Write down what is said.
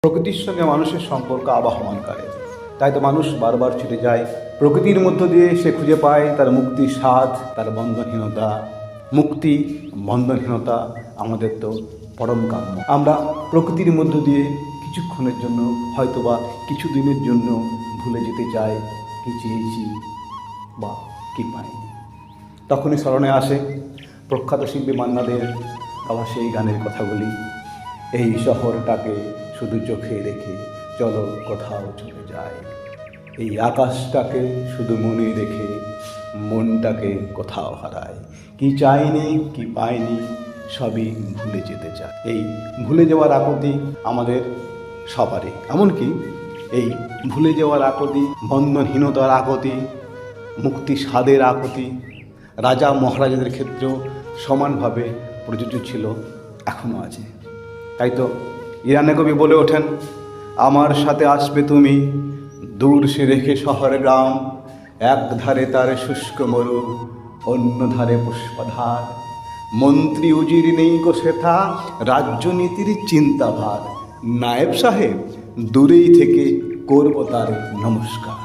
প্রকৃতির সঙ্গে মানুষের সম্পর্ক আবহমান করে, তাই তো মানুষ বারবার ছুটে যায় প্রকৃতির মধ্য দিয়ে। সে খুঁজে পায় তার মুক্তির স্বাদ, তার বন্ধনহীনতা। মুক্তি, বন্ধনহীনতা আমাদের তো পরম কাম্য। আমরা প্রকৃতির মধ্য দিয়ে কিছুক্ষণের জন্য, হয়তোবা কিছু দিনের জন্য ভুলে যেতে চাই কি চেয়েছি বা কি পাইনি। তখনই স্মরণে আসে প্রখ্যাত শিল্পী মান্না দের গাওয়া সেই গানের কথাগুলি। এই শহরটাকে শুধু চোখে রেখে চলো কোথাও চলে যায়, এই আকাশটাকে শুধু মনে রেখে মনটাকে কোথাও হারায়। কি চাইনি কি পাইনি সবই ভুলে যেতে চায়। এই ভুলে যাওয়ার আকুতি আমাদের সবারই, এমনকি এই ভুলে যাওয়ার আকুতি, বন্ধনহীনতার আকুতি, মুক্তি স্বাদের আকুতি রাজা মহারাজাদের ক্ষেত্রেও সমানভাবে প্রযোজ্য ছিল, এখনও আছে। তাই তো ইরানে কবি বলে ওঠেন, আমার সাথে আসবে তুমি, দূর সে রেখে শহর গ্রাম, এক ধারে তার শুষ্ক মরু, অন্য ধারে পুষ্পধার। মন্ত্রী উজির নেই গো সেথা, রাজ্যনীতির চিন্তাভার। নায়েব সাহেব দূরেই থেকে করব তার নমস্কার।